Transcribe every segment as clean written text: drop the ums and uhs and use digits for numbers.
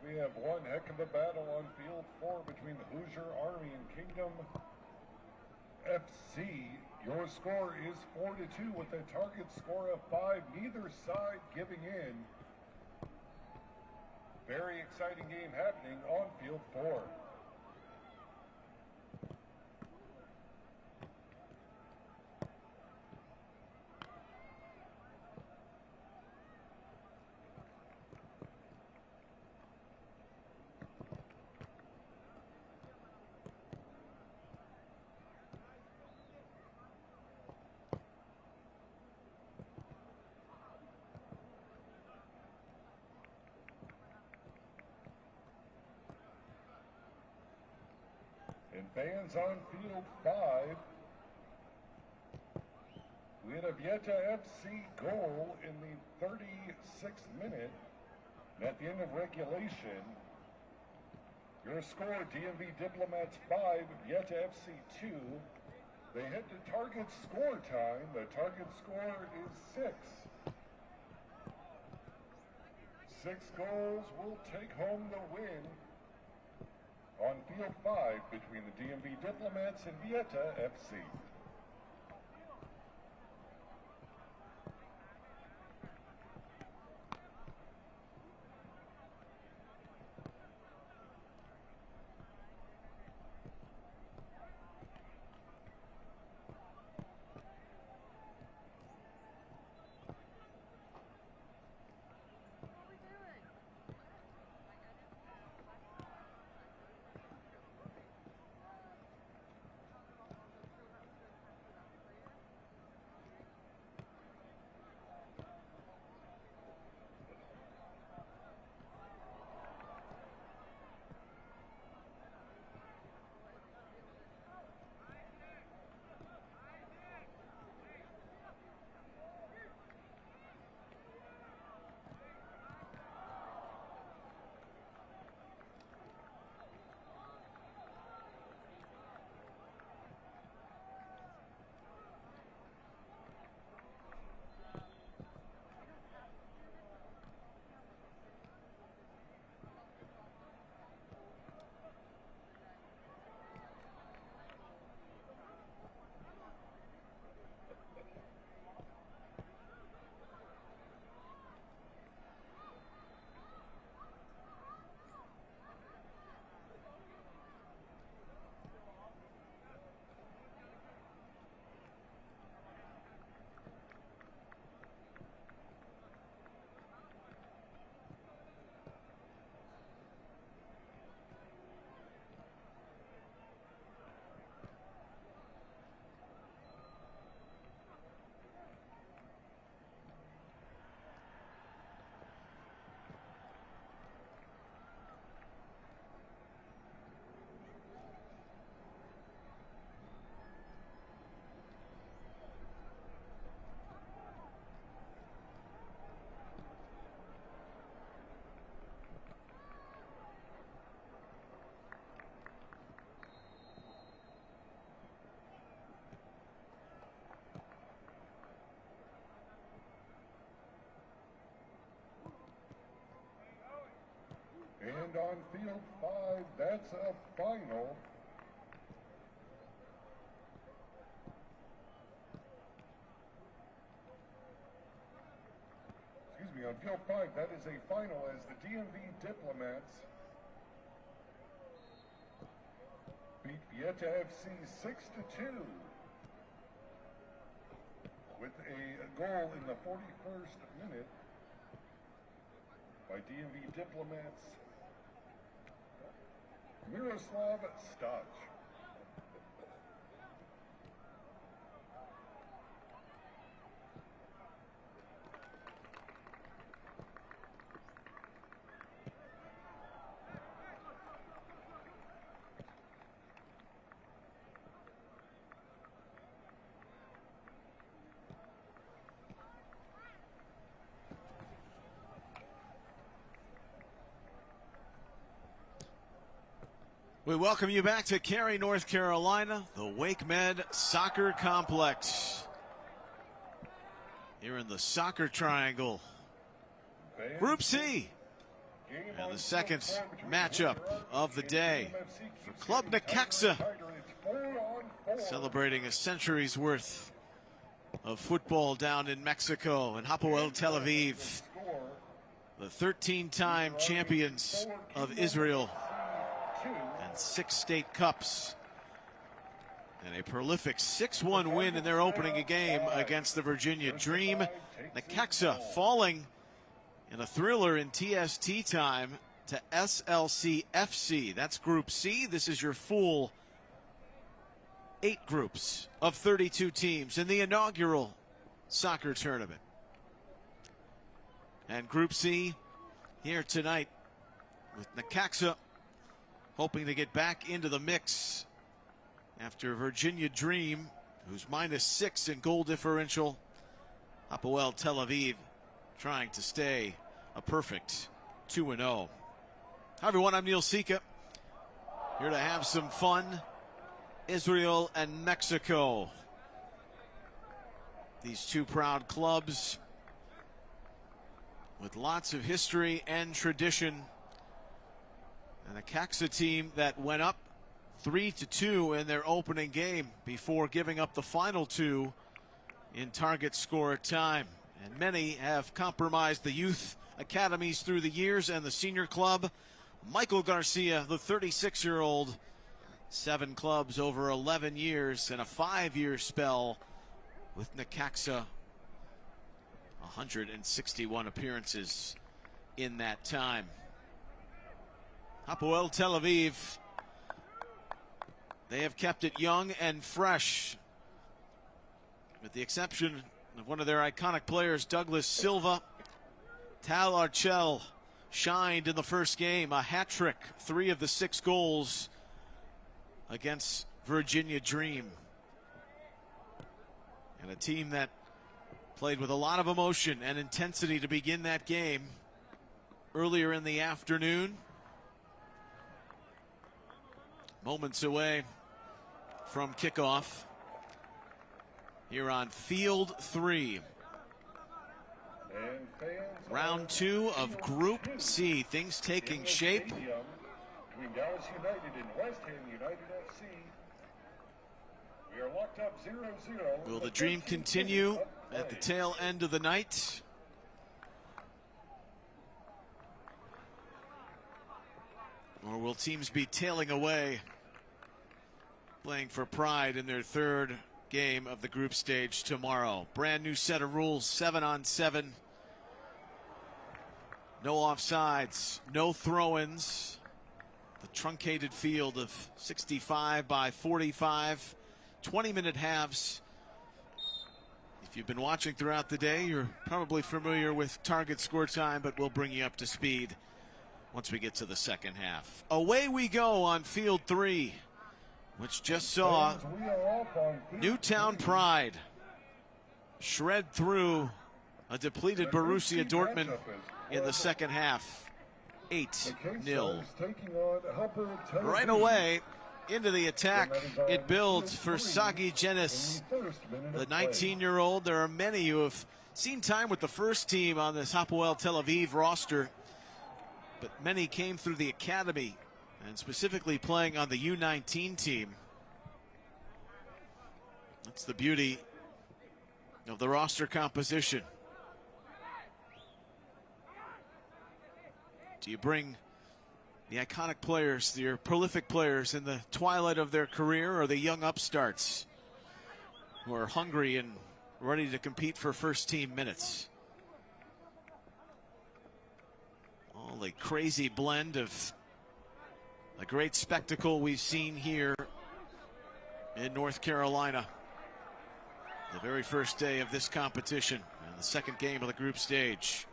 we have one heck of a battle on field 4 between the Hoosier Army and Kingdom FC. Your score is 4-2 with a target score of 5, neither side giving in. Very exciting game happening on field 4. And fans on field 5, we had a Vieta FC goal in the 36th minute. And at the end of regulation, your score, DMV Diplomats 5, Vieta FC 2. They head to target score time. The target score is 6. 6 goals will take home the win on field 5 between the DMV Diplomats and Vieta FC. And on field 5, that's a final. Excuse me, on field 5, that is a final as the DMV Diplomats beat Vieta FC 6-2 with a goal in the 41st minute by DMV Diplomats Miroslav Stach. We welcome you back to Cary, North Carolina, the Wake Med Soccer Complex. Here in the Soccer Triangle. Group C. And the second matchup of the day for Club Necaxa, celebrating a century's worth of football down in Mexico, and Hapoel Tel Aviv, the 13-time champions of Israel and 6 state cups, and a prolific 6-1 win in their opening game against the Virginia Dream. Necaxa falling in a thriller in TST time to SLC FC. That's Group C. This is your full 8 groups of 32 teams in the inaugural soccer tournament. And Group C here tonight with Necaxa hoping to get back into the mix after Virginia Dream, who's -6 in goal differential. Hapoel Tel Aviv trying to stay a perfect 2-0. Hi everyone, I'm Neil Sika, here to have some fun. Israel and Mexico, these two proud clubs with lots of history and tradition. And a Necaxa team that went up 3-2 in their opening game before giving up the final 2 in target score time. And many have compromised the youth academies through the years and the senior club. Michael Garcia, the 36-year-old, 7 clubs over 11 years and a 5-year spell with Necaxa. 161 appearances in that time. Hapoel Tel Aviv, they have kept it young and fresh, with the exception of one of their iconic players, Douglas Silva. Tal Archel shined in the first game, a hat trick, 3 of the 6 goals against Virginia Dream. And a team that played with a lot of emotion and intensity to begin that game earlier in the afternoon. Moments away from kickoff here on Field 3. Round 2 of Group C. Things taking shape. Between Dallas United and West Ham United FC. We are locked up 0-0. Will the dream continue at the tail end of the night? Or will teams be tailing away, playing for pride in their 3rd game of the group stage tomorrow? Brand new set of rules, 7-on-7. No offsides, no throw-ins. The truncated field of 65 by 45, 20-minute halves. If you've been watching throughout the day, you're probably familiar with target score time, but we'll bring you up to speed once we get to the second half. Away we go on Field 3, which just saw Newtown Pride shred through a depleted Borussia Dortmund in the second half. 8-0. Right away into the attack, it builds for Sagi Jenis, the 19-year-old. There are many who have seen time with the first team on this Hapoel Tel Aviv roster, but many came through the academy and specifically playing on the U19 team. That's the beauty of the roster composition. Do you bring the iconic players, your prolific players in the twilight of their career, or the young upstarts who are hungry and ready to compete for first team minutes? All a crazy blend of a great spectacle we've seen here in North Carolina. The very first day of this competition and the second game of the group stage.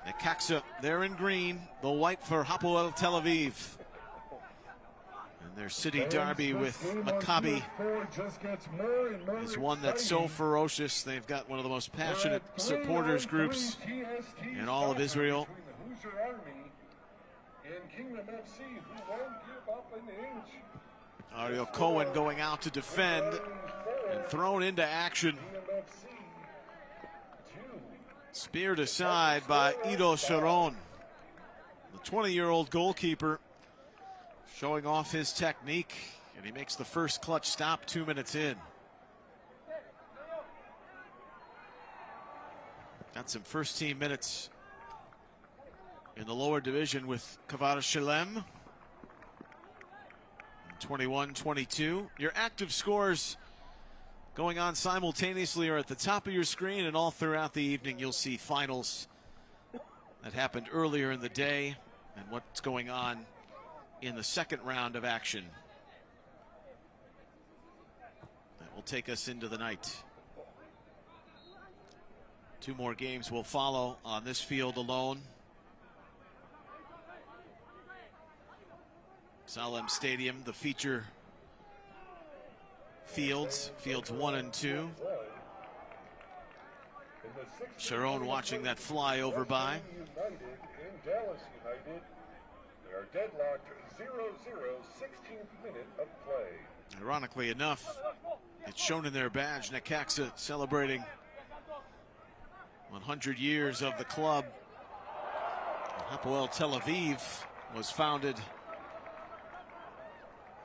Necaxa, they're in green, the white for Hapoel Tel Aviv. And their city derby with Maccabi is one that's so ferocious. They've got one of the most passionate supporters groups in all of Israel. Ariel Cohen going out to defend and thrown into action Speared aside by Ido Sharon. The 20-year-old goalkeeper showing off his technique, and he makes the first clutch stop 2 minutes in. Got some first team minutes in the lower division with Kvar Shalem. 21-22. Your active scores going on simultaneously are at the top of your screen, and all throughout the evening you'll see finals that happened earlier in the day and what's going on in the second round of action. That will take us into the night. 2 more games will follow on this field alone. Salem Stadium, the feature fields 1 and 2. Sharon watching that fly over by. Dallas United, they are deadlocked 0-0, 16th minute of play. Ironically enough, it's shown in their badge, Necaxa celebrating 100 years of the club. Hapoel Tel Aviv was founded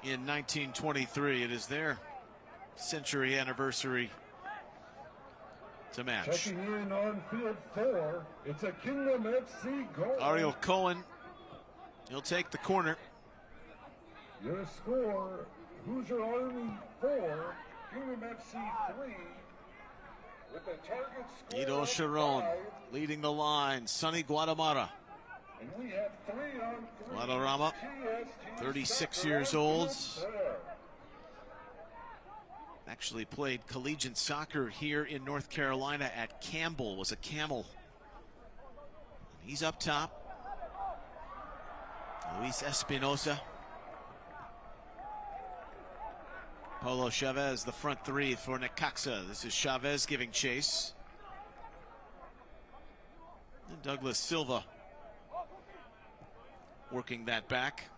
in 1923. It is their century anniversary to match. Checking in on field 4, it's a Kingdom FC goal. Ariel Cohen, he'll take the corner. Your score, Hoosier Army 4, Kingdom FC 3. With the target score Ido of Sharon 5. leading the line. Sonny Guadamara. And we have 3-on-3. Guadarrama, TST 36 years old. Actually played collegiate soccer here in North Carolina at Campbell, was a Camel. He's up top. Luis Espinosa. Paulo Chavez, the front 3 for Necaxa. This is Chavez giving chase. And Douglas Silva working that back.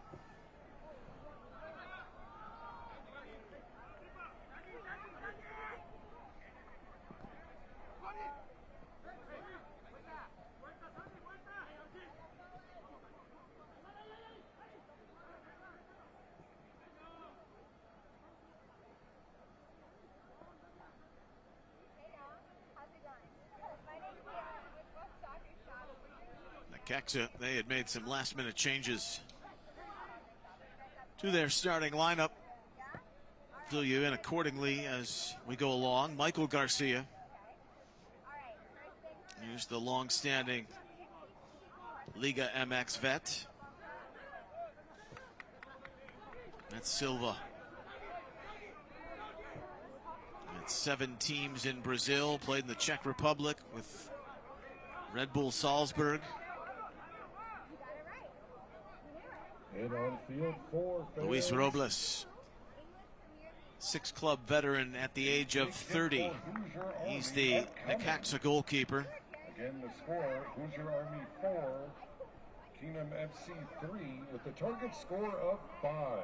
Necaxa, they had made some last-minute changes to their starting lineup. Fill you in accordingly as we go along. Michael Garcia. Here's the long-standing Liga MX vet. That's Silva. That's 7 teams in Brazil, played in the Czech Republic with Red Bull Salzburg. And on field 4, Luis Robles, 6-club veteran at the age of 30. He's the Necaxa goalkeeper. Again, the score, Hoosier Army 4, Kingdom FC 3, with the target score of 5.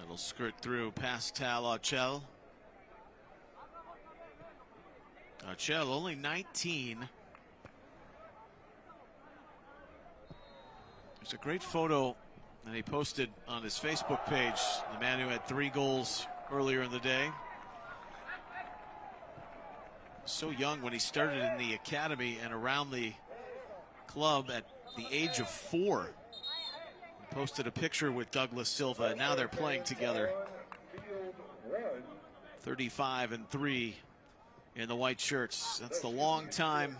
It'll skirt through past Tal Archel. Archel, only 19. There's a great photo that he posted on his Facebook page. The man who had 3 goals earlier in the day. So young when he started in the academy and around the club at the age of 4. He posted a picture with Douglas Silva, and now they're playing together. 35-3 in the white shirts. That's the long time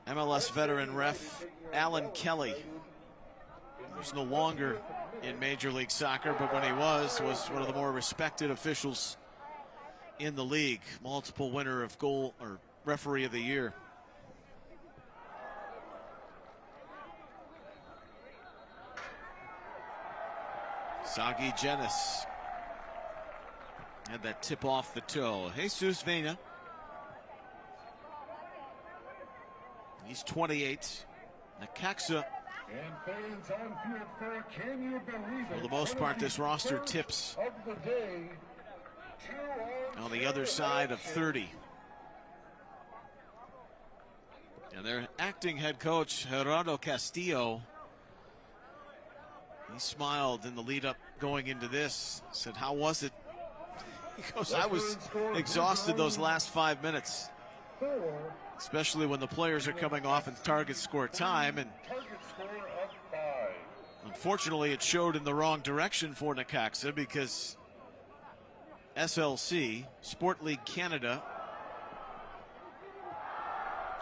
MLS veteran ref Alan Kelly, who's no longer in Major League Soccer, but when he was one of the more respected officials in the league. Multiple winner of goal or referee of the year. Sagi Genis had that tip off the toe. Jesus Vena. He's 28. Necaxa And fans on field for, can you believe it? For the most part, this roster tips of the day, on the other side of 30. And their acting head coach, Gerardo Castillo, he smiled in the lead up going into this. Said, how was it? He goes, I was exhausted those last 5 minutes, especially when the players are coming off in target score time. And unfortunately, it showed in the wrong direction for Necaxa, because SLC, Sport League Canada,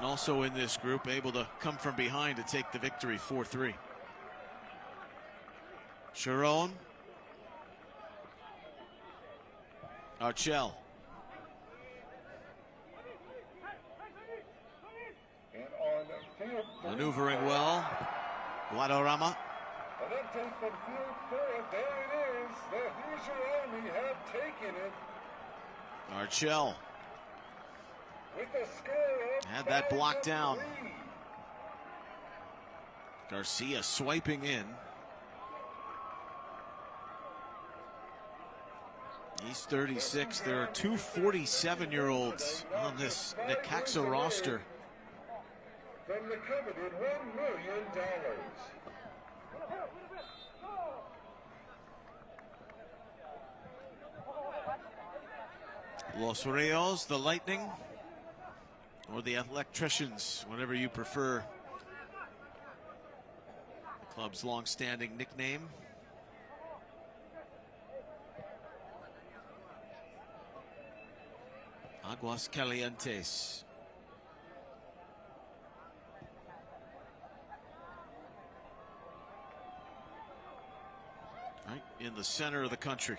also in this group, able to come from behind to take the victory 4-3. Sharon. Archel. Maneuvering well. Guadarrama. An update from field 4. There it is. The Hoosier Army have taken it. Archel With the score of had that block 5-3. down. Garcia swiping in. He's 36. There are two 47-year-olds on this Necaxa roster. From the coveted $1 million. Los Rios, the Lightning, or the Electricians, whatever you prefer. The club's long-standing nickname. Aguas Calientes. Right in the center of the country.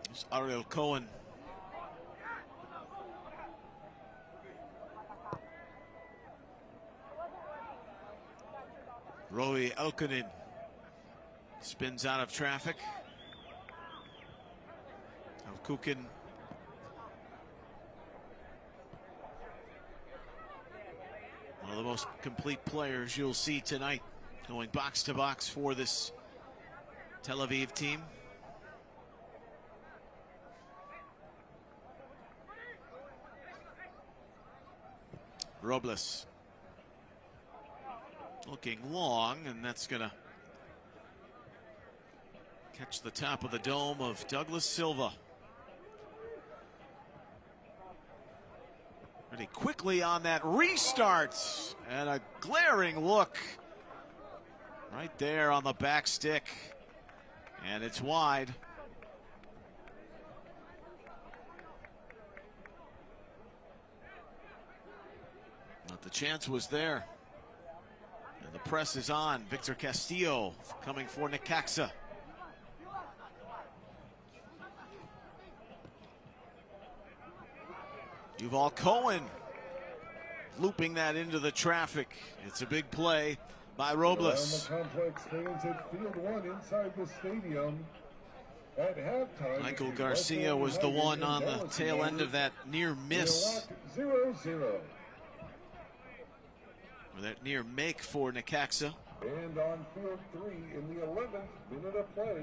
There's Ariel Cohen. Roy Elkonen spins out of traffic. Kukin. One of the most complete players you'll see tonight, going box to box for this Tel Aviv team. Robles looking long, and that's gonna catch the top of the dome of Douglas Silva. Pretty quickly on that restart, and a glaring look right there on the back stick, and it's wide. But the chance was there. And the press is on. Victor Castillo coming for Necaxa. Yuval Cohen looping that into the traffic. It's a big play by Robles. Around the complex, fans at Field 1 inside the stadium. At halftime, Michael Garcia was the one on the tail end of that near miss. 0-0. Or that near make for Necaxa. And on Field 3 in the 11th minute of play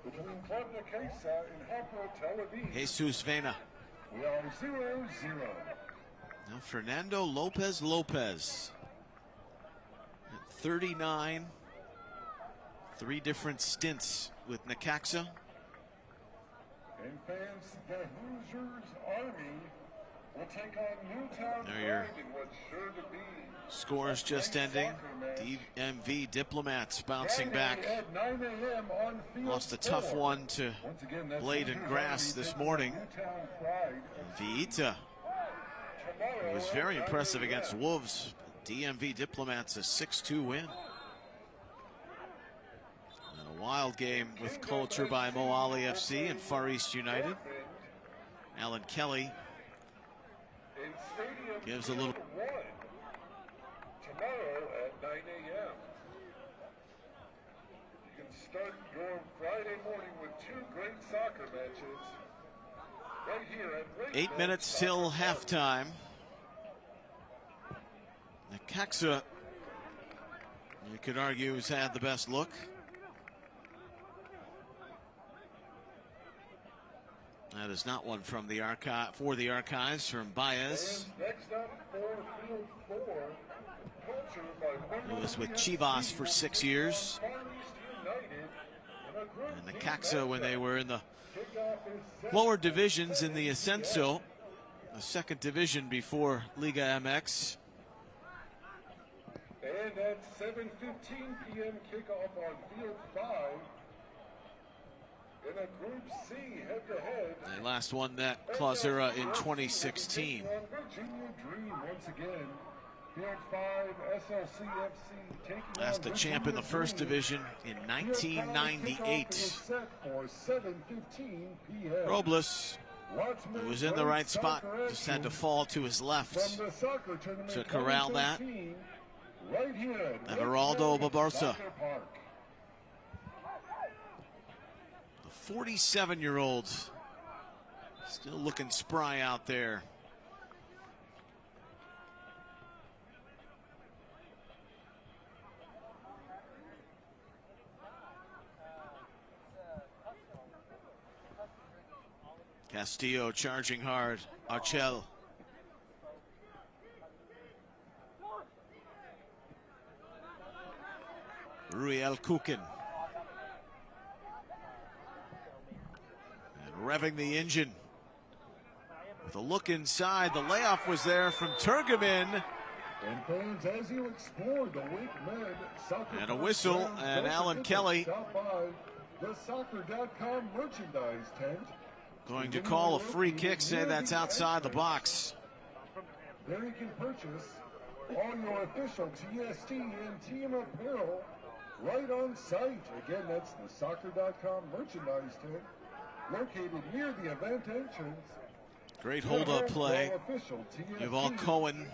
between Club Necaxa and Hapoel Tel Aviv. Jesus Vena. We are 0-0. Now Fernando Lopez at 39. 3 different stints with Necaxa. And fans, the Hoosiers Army will take on Newtown There your Pride in what's sure to be scores just ending. DMV Diplomats bouncing back. at 9 a.m. on Field Lost a tough 4. one to Once again, that's Blade the and Hoosiers Grass Army this taking morning. on Newtown Pride. Vita Tomorrow was very at 9 impressive a.m. against Wolves. DMV Diplomats a 6-2 win. And a wild game with culture by Mo Ali FC and Far East United. Alan Kelly In Stadium gives a little. Field 1. Tomorrow at 9 a.m. Start your Friday morning with two great soccer matches right here at 8 minutes till halftime. Necaxa, you could argue, has had the best look. That is not one from the archive for the archives from Baez. Next up for field 4, he was with Chivas for 6 years. And Necaxa, when they were in the lower divisions in the Ascenso, the second division before Liga MX. And at 7:15 p.m. kickoff on field 5. In a Group C head-to-head. They last won that Clausura in 2016. Virginia Dream once again. Field 5, SLCFC taking last a champ in the first division in 1998. Robles, who was in the right spot, just had to fall to his left to corral that. Everaldo Barbosa. The 47-year-old still looking spry out there. Castillo charging hard. Archel. Ruel Kukin. And revving the engine. With a look inside, the layoff was there from Turgeman. And fans, as you explore the Wake-Med soccer and a whistle, and Alan Kelly stop by the soccer.com merchandise tent. Going to call a free kick, say that's outside the box. There you can purchase all your official TST and team apparel right on site. Again, that's the soccer.com merchandise tent located near the event entrance. Great hold-up play. Yuval Cohen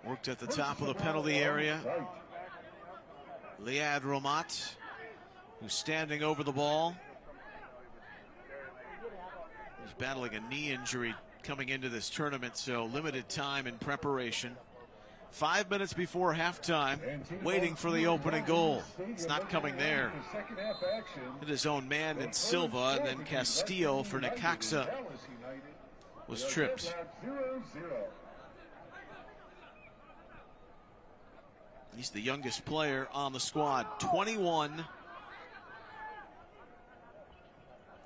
worked at the top of the penalty area. Liad Romat, who's standing over the ball. He's battling a knee injury coming into this tournament, so limited time in preparation. 5 minutes before halftime, waiting for the opening goal. It's not coming there. Hit his own man in Silva, and then Castillo for Necaxa was tripped. He's the youngest player on the squad, 21.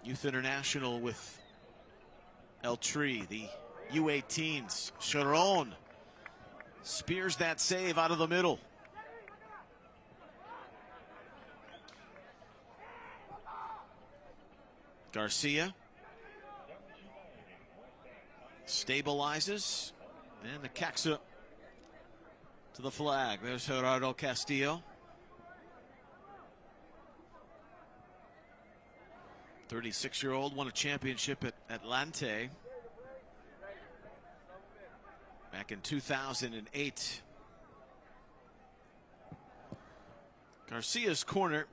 Youth International with El Tri, the U18s. Sharon spears that save out of the middle. Garcia stabilizes, and Necaxa to the flag. There's Gerardo Castillo. 36-year-old, won a championship at Atlante back in 2008. Garcia's corner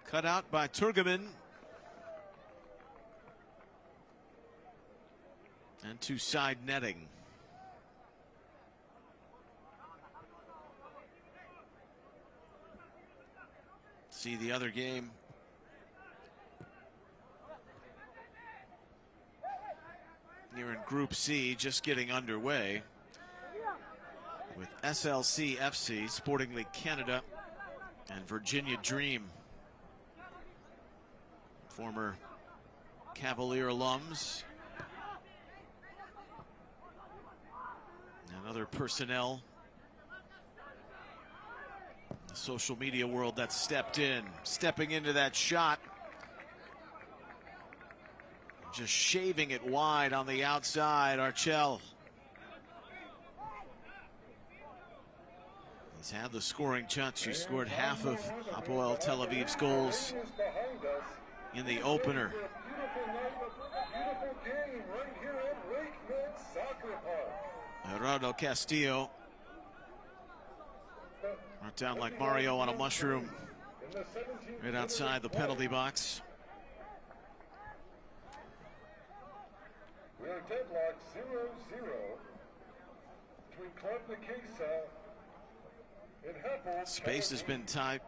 cut out by Turgeman. And to side netting. See the other game. Here in Group C, just getting underway with SLC FC, Sporting League Canada, and Virginia Dream. Former Cavalier alums. And other personnel in the social media world that stepping into that shot. Just shaving it wide on the outside, Archel. He's had the scoring chance. He scored half of Hapoel Tel Aviv's goals in the opener. Gerardo Castillo, right down like Mario on a mushroom. the 17th right outside the penalty box. We are deadlocked 0-0 between Club Necaxa and Hapoel. Space has been tight,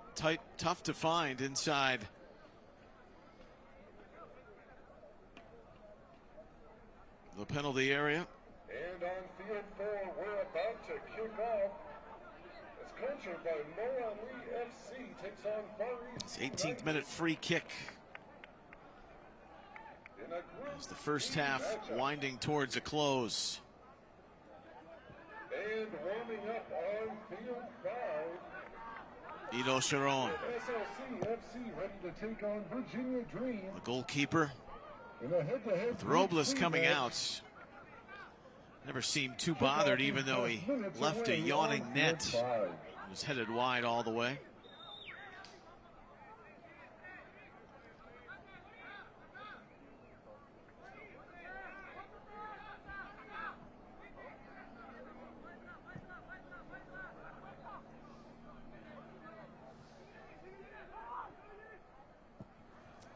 tough to find inside the penalty area. And on field 4, we're about to kick off. As cultured by Moali FC takes on Far East. It's 18th minute free kick. As the first half winding towards a close. And warming up on field 5. Ido Sharon, SLC FC ready to take on Virginia Dream. the goalkeeper. In a head-to-head With Robles match. coming out. Never seemed too bothered, even though he left a yawning net. It was headed wide all the way.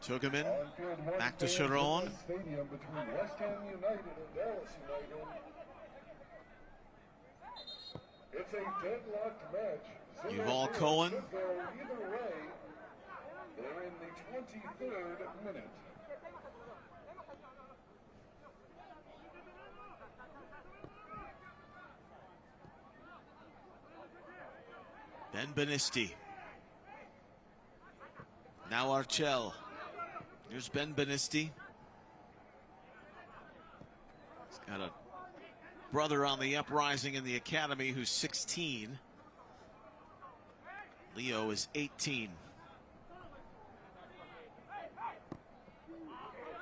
Took him in, back to Sharon. Stadium between West Ham United and Dallas United. It's a deadlocked match. Yuval Cohen. Could go either way. They're in the 23rd minute. Ben Benisti. Now Archel. Here's Ben Benisti. He's got a brother on the uprising in the academy who's 16. Leo is 18.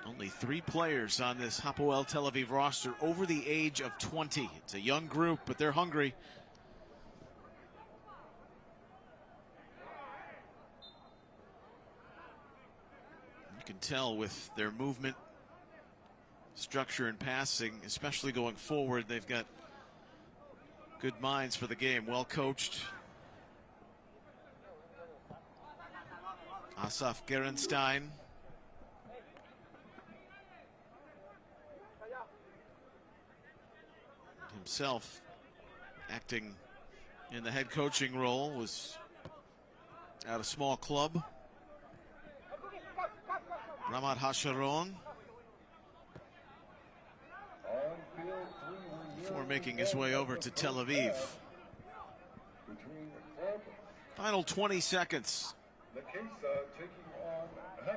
Only 3 players on this Hapoel Tel Aviv roster over the age of 20. It's a young group, but they're hungry. You can tell with their movement, structure, and passing, especially going forward, they've got good minds for the game, well coached. Asaf Gerenstein. Himself acting in the head coaching role, was at a small club. Ramat Hasharon. Before making his way over to Tel Aviv. Final 20 seconds.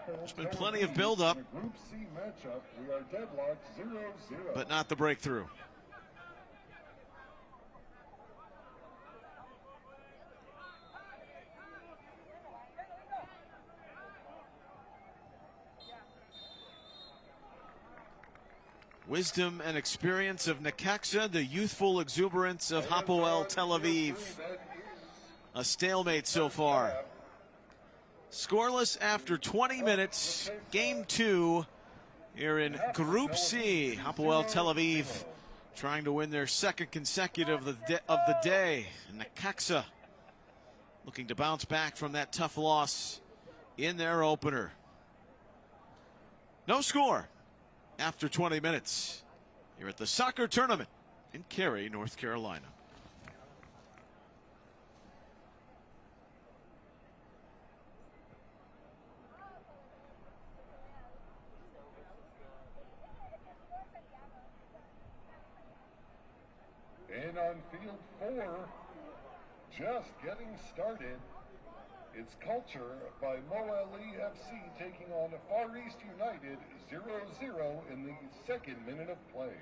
There's been plenty of build-up, but not the breakthrough. Wisdom and experience of Necaxa, the youthful exuberance of Hapoel Tel Aviv. A stalemate so far. Scoreless after 20 minutes. Game 2 here in Group C. Hapoel Tel Aviv trying to win their second consecutive of the day. Necaxa looking to bounce back from that tough loss in their opener. No score after 20 minutes here at the soccer tournament in Cary, North Carolina. And on field 4, just getting started, it's Culture by Moali FC taking on Far East United 0-0 in the 2nd minute of play.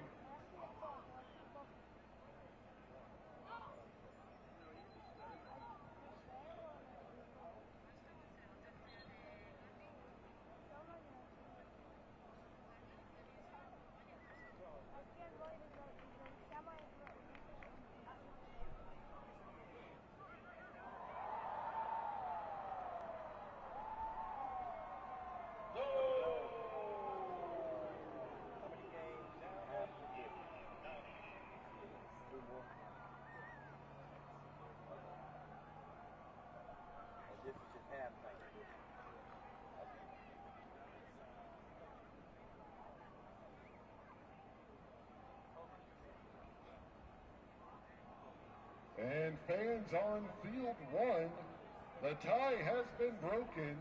And fans on field one, the tie has been broken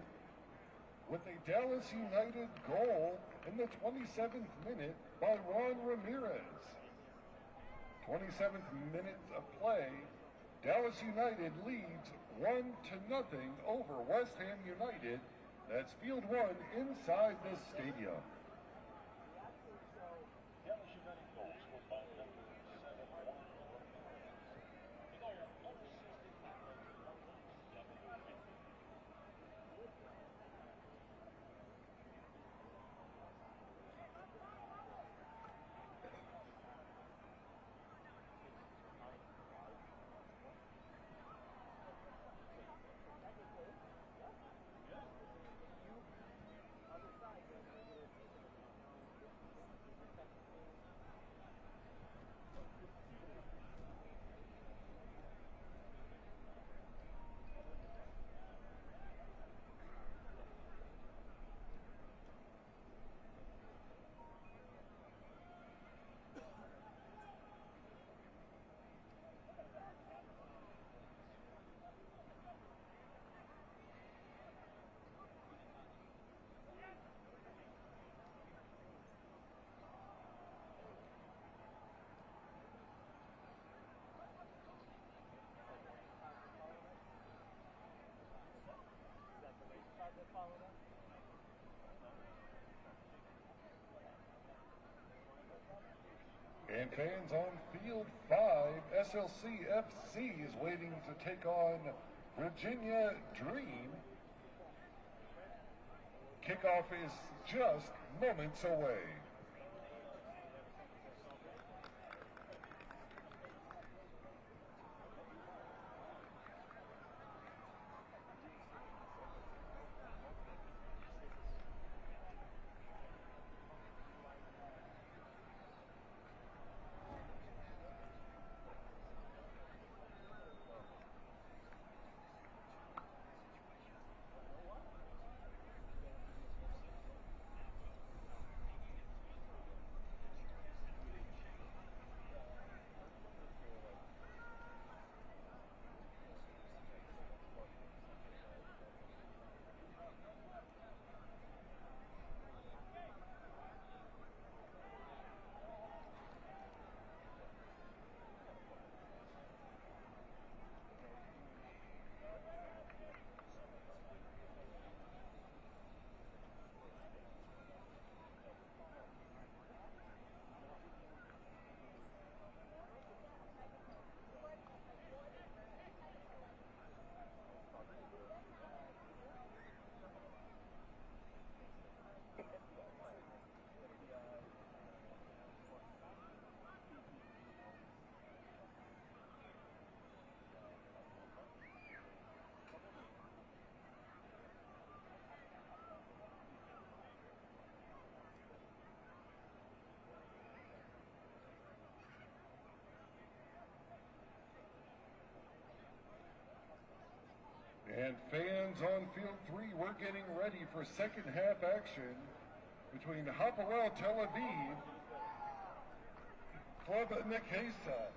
with a Dallas United goal in the 27th minute by Ron Ramirez. 27th minute of play, Dallas United leads 1-0 over West Ham United. That's field one inside this stadium. And fans on field 5, SLC FC is waiting to take on Virginia Dream. Kickoff is just moments away. And fans on field 3, we're getting ready for second half action between Hapoel Tel Aviv, Club Necaxa.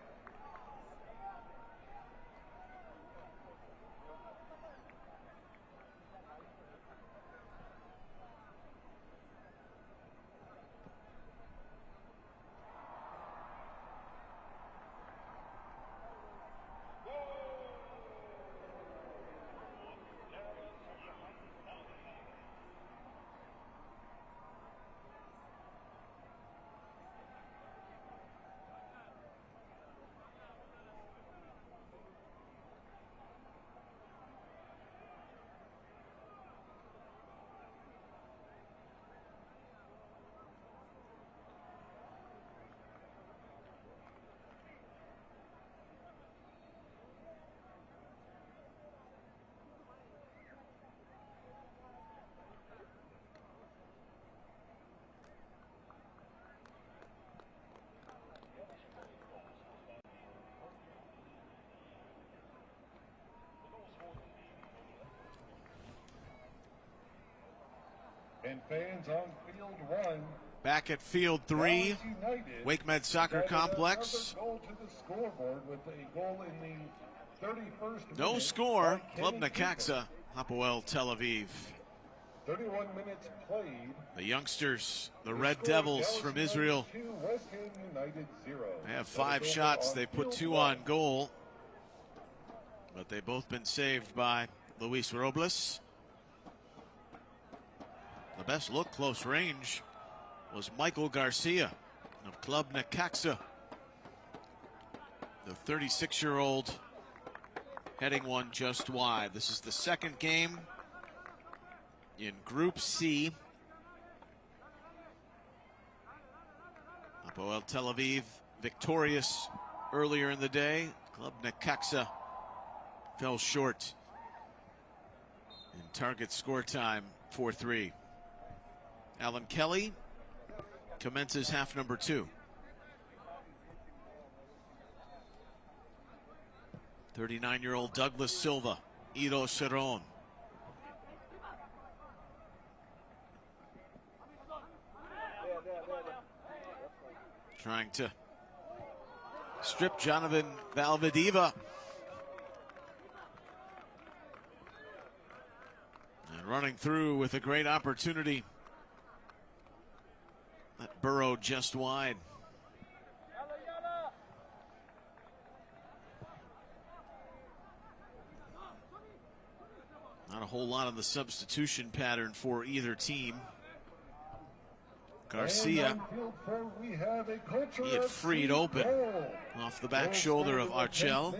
And fans on field 1. Back at field 3, Wake Med Soccer Complex. Goal to the scoreboard with a goal in the 31st No minute score. by Club Kenny Necaxa, Hapoel Tel Aviv. 31 minutes played. The youngsters, the The Red score, Devils Dallas from United Israel, 2, West Ham United 0. they have That 5 is over shots. on They put field 2 one. on goal, but they've both been saved by Luis Robles. The best look close range was Michael Garcia of Club Necaxa. The 36-year-old heading one just wide. This is the second game in Group C. Hapoel Tel Aviv victorious earlier in the day. Club Necaxa fell short in target score time, 4-3. Alan Kelly commences half number 2. 39-year-old Douglas Silva, Ido Cerrone. Trying to strip Jonathan Valvediva. And running through with a great opportunity. That burrowed just wide. Not a whole lot of the substitution pattern for either team. Garcia, he had freed open off the back shoulder of Archel.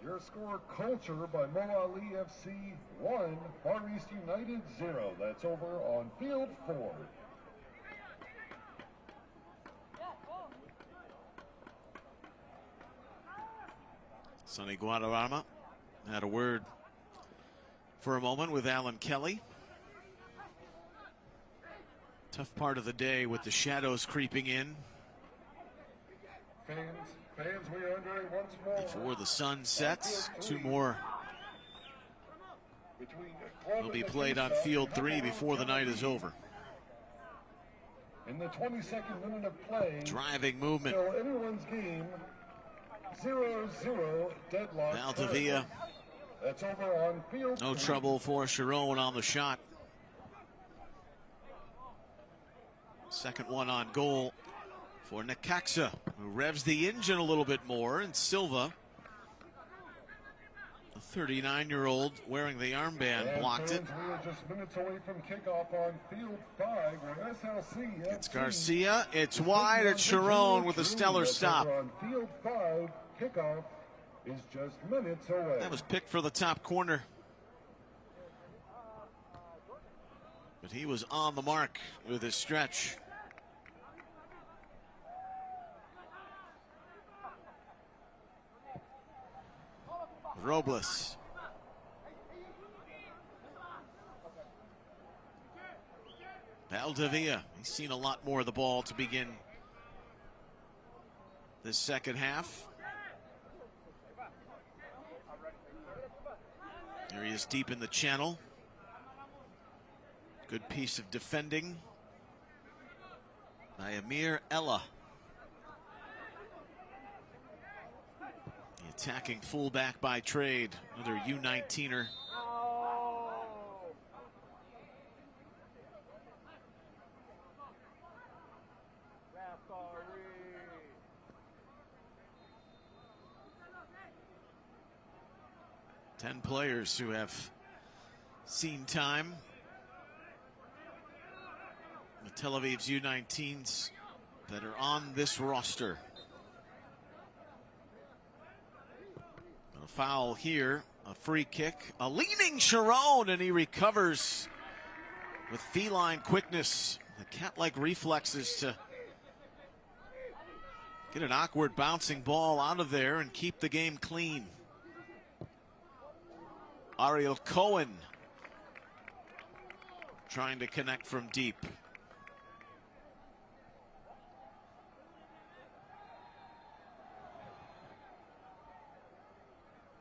Your score, Culture by Moali FC 1, Far East United 0. That's over on field 4. Sonny Guadarrama had a word for a moment with Alan Kelly. Tough part of the day with the shadows creeping in. Fans, we are under once more. Before the sun sets, 2 more will be played on field 3 before the night is over. In the 22nd minute of play, driving movement. So everyone's game, 0-0 deadlock. Valdivia. That's over on field. No trouble for Cerrone on the shot. Second one on goal for Necaxa, who revs the engine a little bit more, and Silva, the 39-year-old wearing the armband, blocked it. We are just minutes away from kickoff on field 5, where SLC. It's Garcia. It's wide at Cerrone with a stellar stop. On field 5, kickoff is just minutes away. That was picked for the top corner. But he was on the mark with his stretch. Robles. Valdivia. He's seen a lot more of the ball to begin this second half. There he is deep in the channel. Good piece of defending by Amir Ella. The attacking fullback by trade, another U19er. Ten players who have seen time. The Tel Aviv's U19s that are on this roster. A foul here, a free kick, a leaning Cerrone, and he recovers with feline quickness, the cat-like reflexes to get an awkward bouncing ball out of there and keep the game clean. Ariel Cohen trying to connect from deep.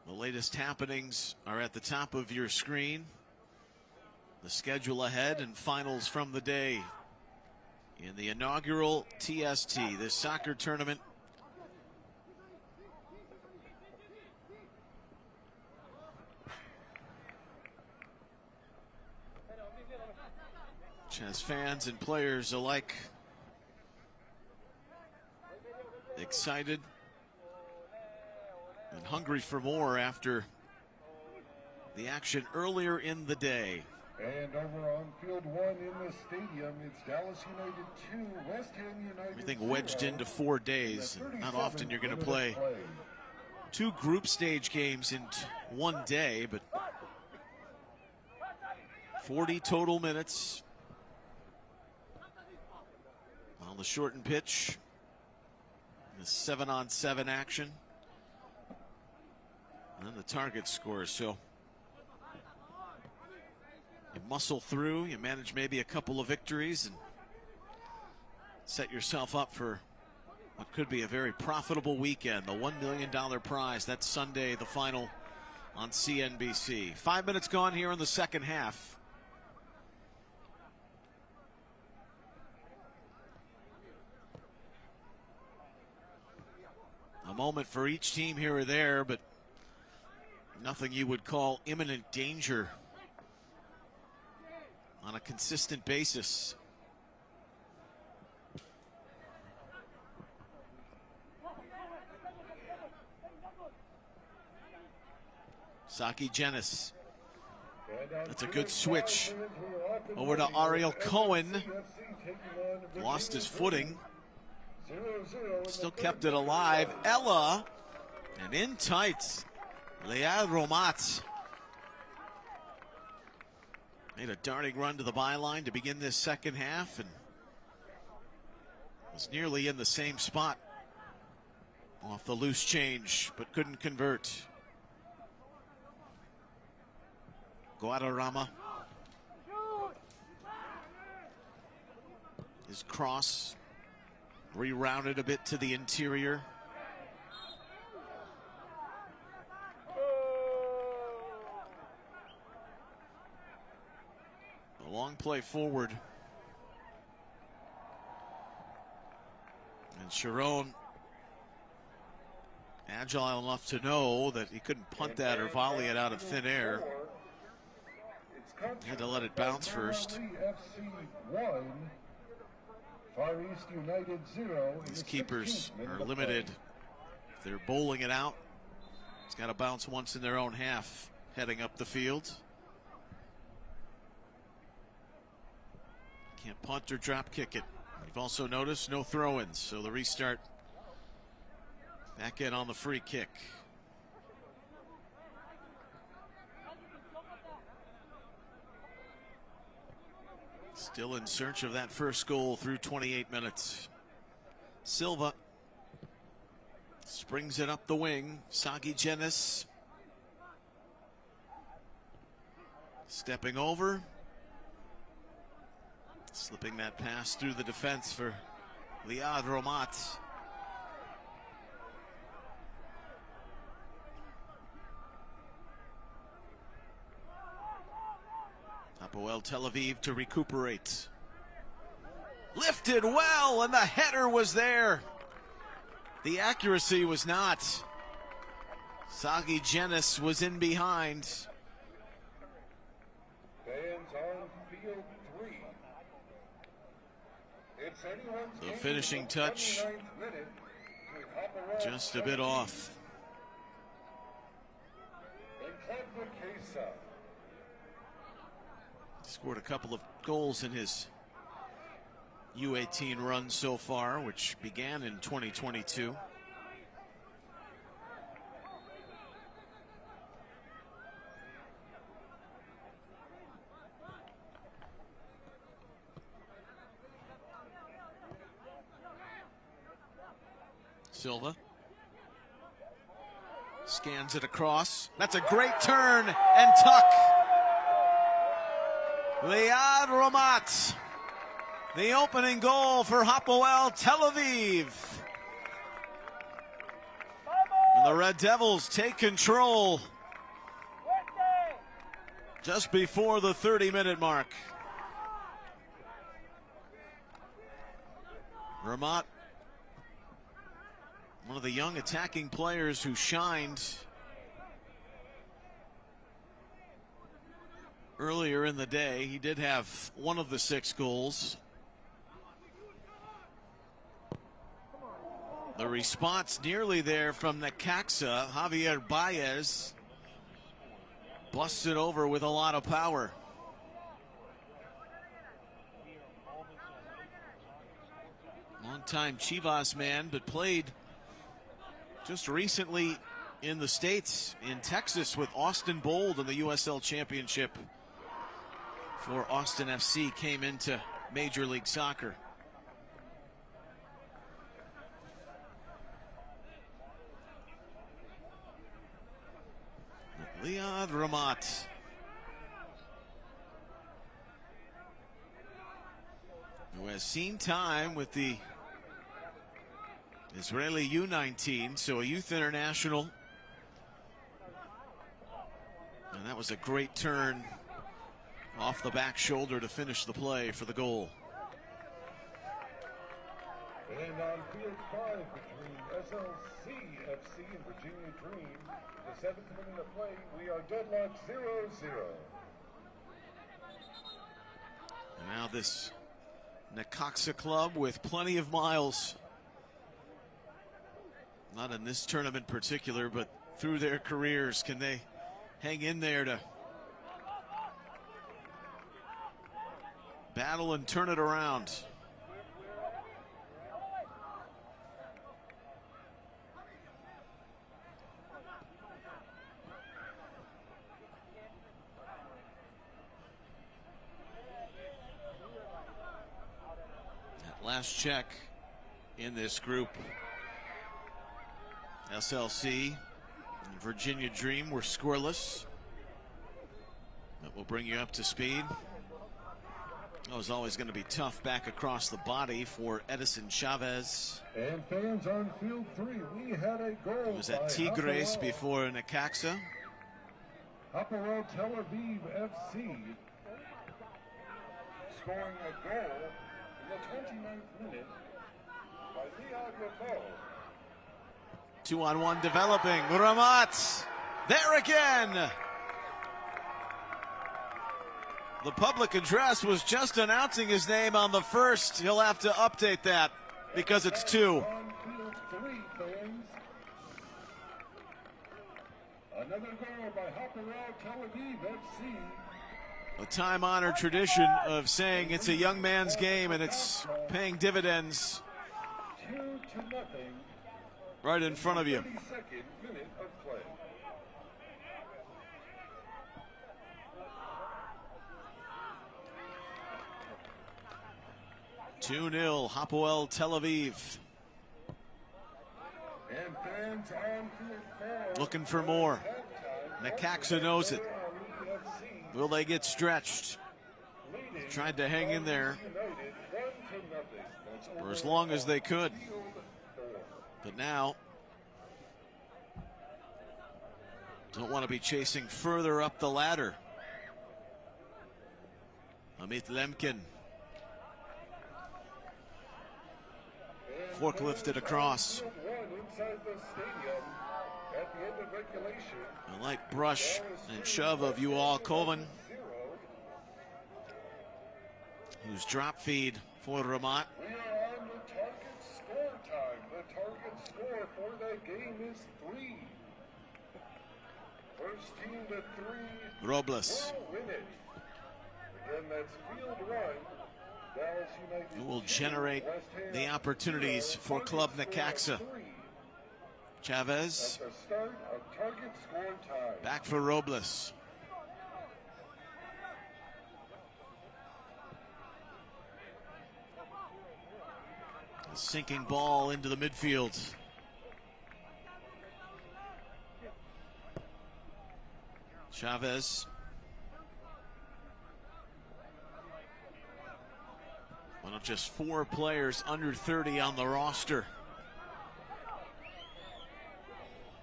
The latest happenings are at the top of your screen. The schedule ahead and finals from the day in the inaugural TST, this soccer tournament which has fans and players alike excited and hungry for more after the action earlier in the day. And over on field one in the stadium, it's Dallas United 2, West Ham United Everything 0. wedged into 4 days. Not often you're going to play 2 group stage games in one day, but 40 total minutes on the shortened pitch. The 7-on-7 action. And the target score. So you muscle through, you manage maybe a couple of victories and set yourself up for what could be a very profitable weekend. The $1 million prize. That's Sunday, the final on CNBC. 5 minutes gone here in the second half. A moment for each team here or there, but nothing you would call imminent danger on a consistent basis. Saki Genis. That's a good switch over to Ariel Cohen. Lost his footing. Still kept it alive. Ella, and in tight, Liad Romat made a darting run to the byline to begin this second half and was nearly in the same spot off the loose change, but couldn't convert. Guadarrama. His cross rerouted a bit to the interior. A long play forward. And Sharon agile enough to know that he couldn't punt that or volley it out of thin air. Had to let it bounce first. These keepers are limited. If they're bowling it out, it's got to bounce once in their own half heading up the field. Can't punt or drop kick it. You've also noticed no throw-ins, so the restart back in on the free kick. Still in search of that first goal through 28 minutes. Silva springs it up the wing. Saki Genis stepping over. Slipping that pass through the defense for Liad Romat. Hapoel Tel Aviv to recuperate. Lifted well, and the header was there. The accuracy was not. Saki Genis was in behind. Fans on field 3. It's anyone's The finishing touch just a bit off. Scored a couple of goals in his U18 run so far, which began in 2022. Silva scans it across. That's a great turn and tuck. Liad Romat, the opening goal for Hapoel Tel Aviv. And the Red Devils take control just before the 30-minute mark. Romat, one of the young attacking players who shined earlier in the day. He did have one of the 6 goals. The response nearly there from Necaxa. Javier Baez busts it over with a lot of power. Long-time Chivas man, but played just recently in the States, in Texas, with Austin Bold in the USL Championship for Austin FC. Came into Major League Soccer. Liad Ramat. Who has seen time with the Israeli U19, so a youth international. And that was a great turn off the back shoulder to finish the play for the goal. And on field 5 between SLC FC and Virginia Dream, the 7th minute of play, we are deadlocked 0-0. And now this Necaxa club with plenty of miles. Not in this tournament in particular, but through their careers, can they hang in there to battle and turn it around? Last check in this group, SLC and Virginia Dream were scoreless. That will bring you up to speed. That was always going to be tough back across the body for Edison Chavez. And fans on field 3, we had a goal. It was at Tigres before Necaxa. Hapoel Tel Aviv FC scoring a goal in the 29th minute by Liad Ramat. 2-on-1 developing. Ramat there again. The public address was just announcing his name on the first. He'll have to update that because it's 2. On field 3, fans. Another goal by Hapoel Tel Aviv FC. A time-honored tradition of saying it's a young man's game and it's paying dividends 2-0. right in front of you. 32nd minute of play. (2-0) Hapoel Tel Aviv. And fans on field 4. Looking for more. Necaxa knows it. Will they get stretched? Tried to hang in there for as long as they could. But now, don't want to be chasing further up the ladder. Amit Lemkin. Forklifted across. A light brush and shove of Yuval Kovan, whose drop feed for Ramat. We are on the target score time. The target score for that game is 3. First team to 3 Robles. will win it. Again, that's field 1. Dallas United Who will generate the opportunities for Club Necaxa. Chavez. At the start of target score time. Back for Robles. A sinking ball into the midfield. Chavez. One of just 4 players under 30 on the roster.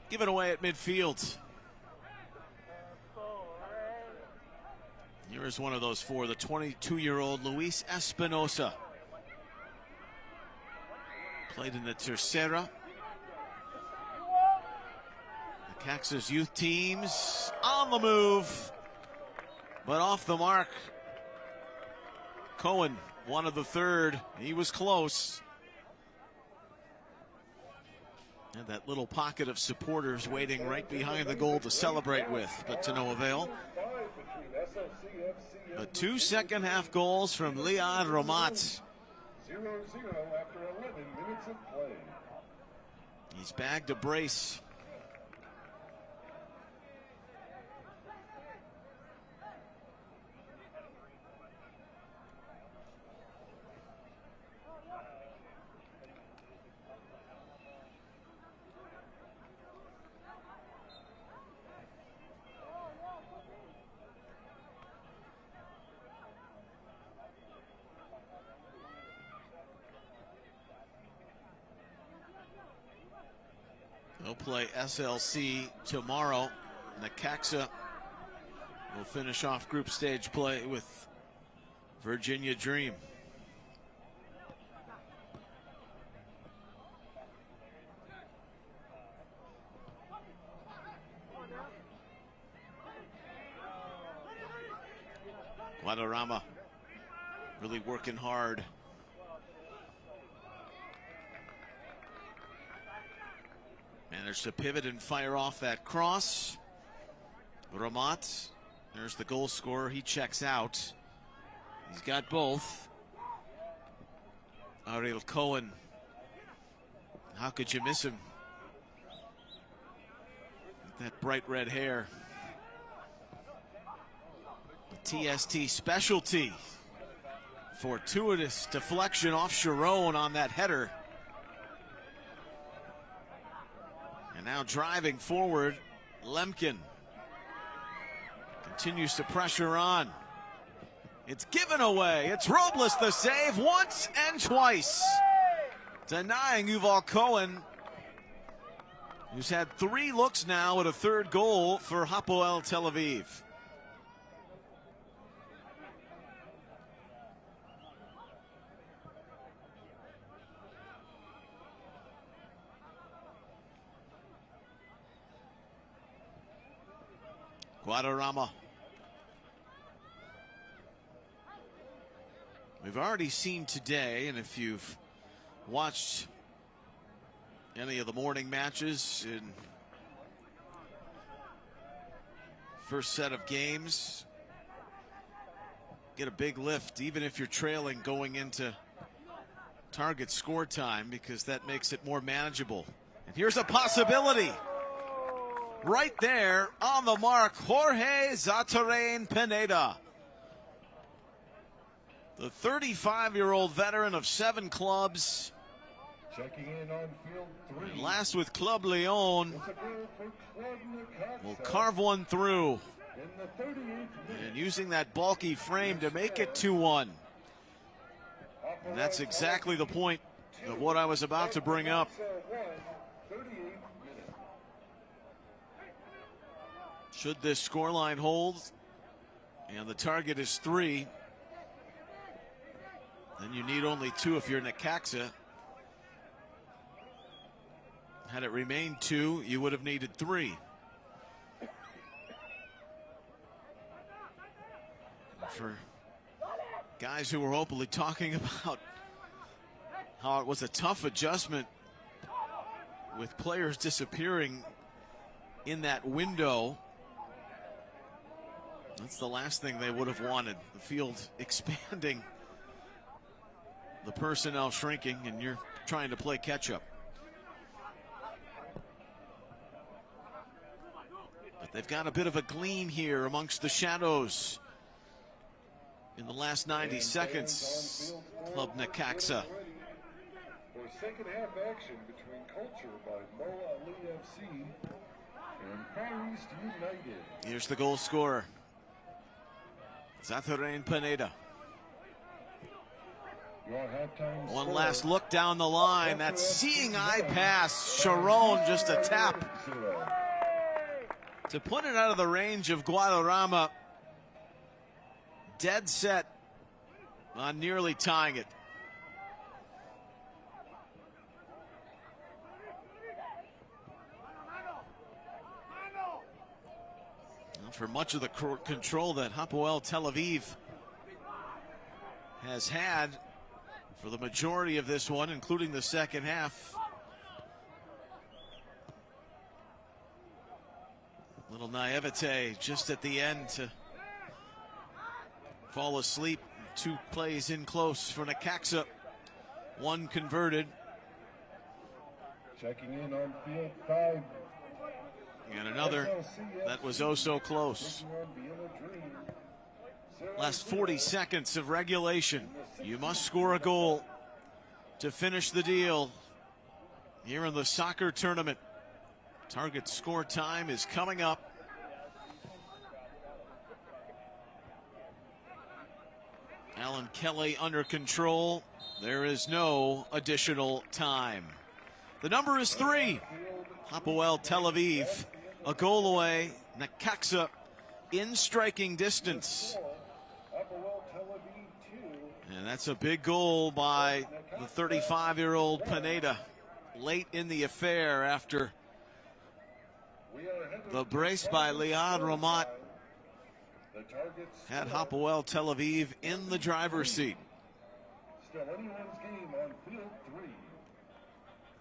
Given away at midfield. Here is one of those 4, the 22-year-old Luis Espinosa. Played in the Tercera. Necaxa's youth teams on the move. But off the mark, Cohen wanted the third. He was close. And that little pocket of supporters waiting right behind the goal to celebrate with, but to no avail. But 2 second-half goals from Liad Ramat. 0-0 after 11 minutes of play. He's bagged a brace. They'll play SLC tomorrow. Necaxa will finish off group stage play with Virginia Dream. Guadarrama really working hard. Managed to pivot and fire off that cross. Ramat, there's the goal scorer. He checks out. He's got both. Ariel Cohen. How could you miss him? With that bright red hair. The TST specialty. Fortuitous deflection off Sharon on that header. And now driving forward, Lemkin continues to pressure on. It's given away. It's Robles the save once and twice. Denying Yuval Cohen, who's had 3 looks now at a third goal for Hapoel Tel Aviv. Guadarrama. We've already seen today, and if you've watched any of the morning matches in first set of games, get a big lift even if you're trailing going into target score time, because that makes it more manageable. And here's a possibility. Right there on the mark, Jorge Zatarain Pineda. The 35-year-old veteran of 7 clubs. Checking in on field 3. Last with Club Leon. Will carve one through. In the 38th minute. And using that bulky frame to make it 2-1. And that's exactly the point of what I was about to bring up. Should this scoreline hold, and the target is 3, then you need only 2 if you're Necaxa. Had it remained 2, you would have needed 3. For guys who were openly talking about how it was a tough adjustment with players disappearing in that window, that's the last thing they would have wanted. The field expanding, the personnel shrinking, and you're trying to play catch up. But they've got a bit of a gleam here amongst the shadows in the last 90 seconds. Club Necaxa. For second half action between Culture by Mo Ali FC and Far East United. Here's the goal scorer, Zatarain Pineda. One last look down the line. That seeing eye pass. Sharon just a tap to put it out of the range of Guadarrama. Dead set on nearly tying it. for much of the control that Hapoel Tel Aviv has had for the majority of this one, including the second half. Little naivete just at the end to fall asleep. 2 plays in close for Necaxa. 1 converted. Checking in on field 5. And another that was oh so close. Last 40 seconds of regulation. You must score a goal to finish the deal here in the soccer tournament. Target score time is coming up. Alan Kelly under control. There is no additional time. The number is 3. Hapoel Tel Aviv, a goal away. Necaxa in striking distance. And that's a big goal by the 35-year-old Pineda late in the affair after the brace by Liad Ramat had Hapoel Tel Aviv in the driver's seat.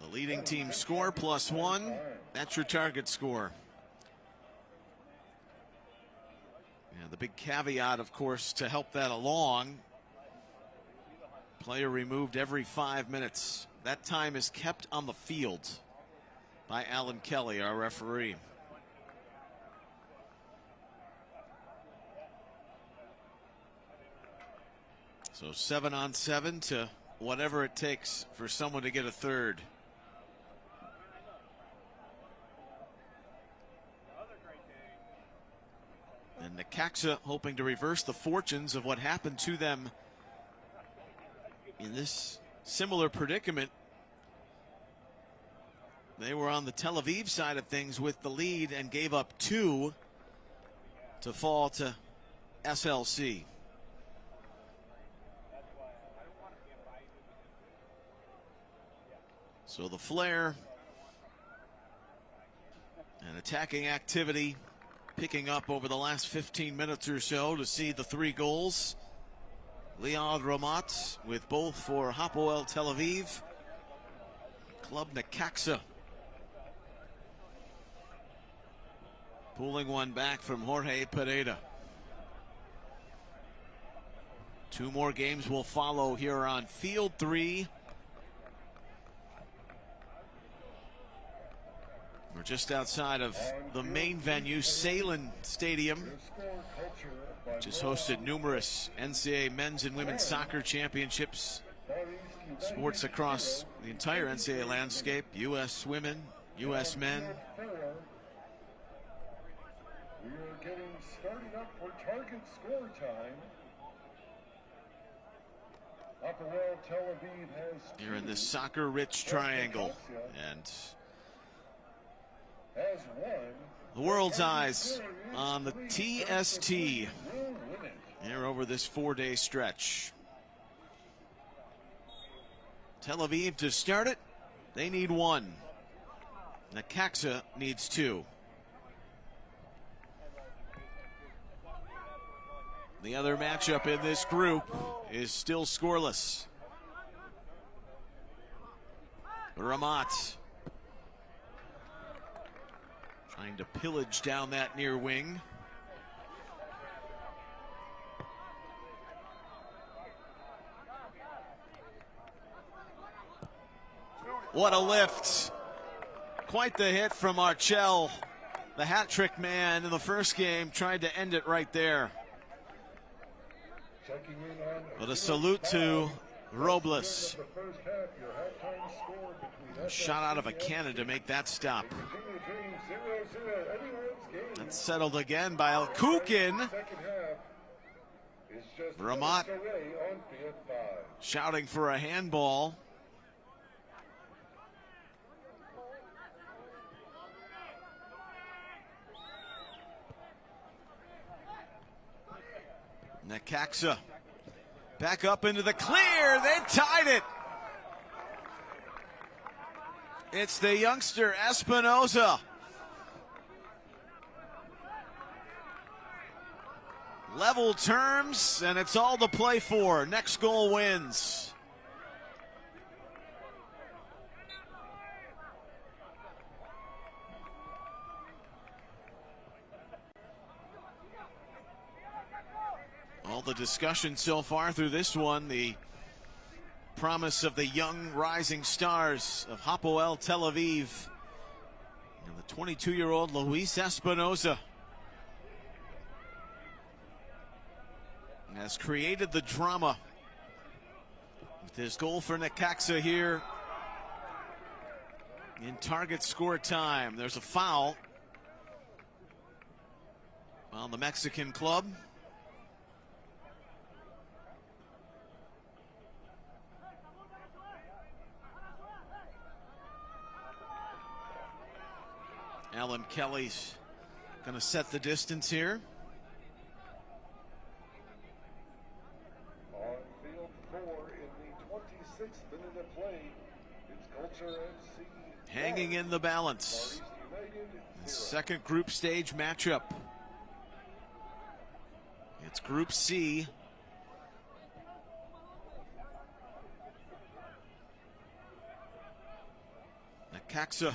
The leading team score +1. That's your target score. And the big caveat, of course, to help that along, player removed every 5 minutes. That time is kept on the field by Alan Kelly, our referee. So 7-on-7 to whatever it takes for someone to get a third. And Necaxa hoping to reverse the fortunes of what happened to them in this similar predicament. They were on the Tel Aviv side of things with the lead and gave up 2 to fall to SLC. So the flare and attacking activity picking up over the last 15 minutes or so to see the 3 goals. Liad Ramat with both for Hapoel Tel Aviv. Club Necaxa pulling one back from Jorge Pineda. 2 more games will follow here on Field 3. We're just outside of the main venue, Salem Stadium, which has hosted numerous NCAA men's and women's soccer championships. Sports across the entire NCAA landscape, U.S. women, U.S. men. We are getting started up for target score time. Hapoel Tel Aviv has Here in this soccer-rich triangle. And the world's eyes on the TST here over this 4-day stretch. Tel Aviv to start it, they need 1. Necaxa needs 2. The other matchup in this group is still scoreless. Ramat trying to pillage down that near wing. What a lift. Quite the hit from Archel. The hat trick man in the first game tried to end it right there. But a salute to Robles. A shot out of a cannon to make that stop. That's settled again by Kukin. Ramat shouting for a handball. Necaxa back up into the clear. They've tied it. It's the youngster Espinoza. Level terms, and it's all to play for. Next goal wins. All the discussion so far through this one, the promise of the young rising stars of Hapoel Tel Aviv and the 22-year-old Luis Espinoza has created the drama with his goal for Necaxa here in target score time. There's a foul on the Mexican club. Alan Kelly's going to set the distance here. On field 4 in the 26th minute of play, it's Culture FC. Hanging in the balance. The second group stage matchup. It's Group C. Necaxa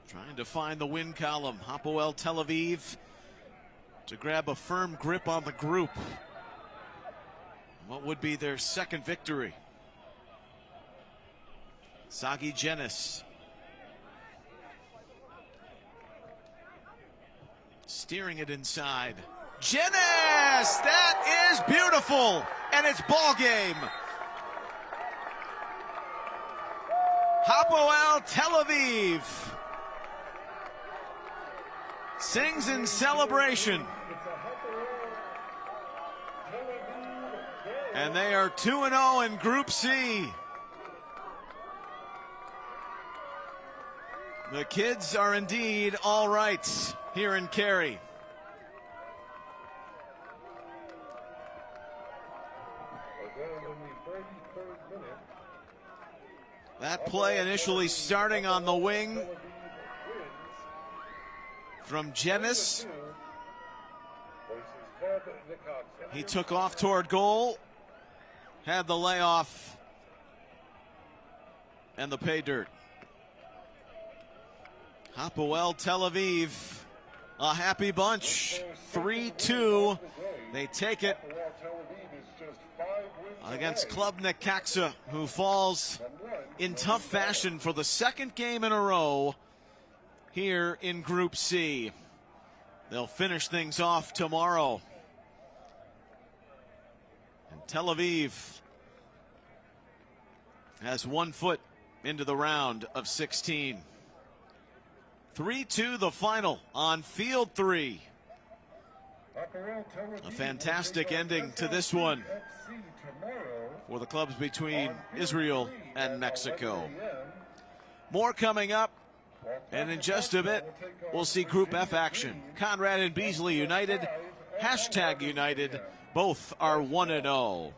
trying to find the win column. Hapoel Tel Aviv to grab a firm grip on the group. What would be their second victory? Sagi Jenis steering it inside. Jenis! That is beautiful! And it's ball game. Hapoel Tel Aviv sings in celebration. And they are 2-0 in Group C. The kids are indeed all right here in Cary. That play initially starting on the wing from Jenis. He took off toward goal, had the layoff, and the pay dirt. Hapoel Tel Aviv, a happy bunch, 3-2. They take it against Club Necaxa, who falls in tough fashion for the second game in a row here in Group C. They'll finish things off tomorrow. And Tel Aviv has 1 foot into the round of 16. 3-2 the final on field 3. A fantastic ending to this one for the clubs between Israel and Mexico. More coming up, and in just a bit, we'll see Group F action. Conrad and Beasley United, #United, both are 1-0.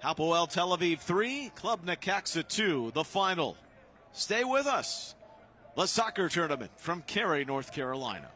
Hapoel Tel Aviv 3, Club Necaxa 2, the final. Stay with us. The soccer tournament from Cary, North Carolina.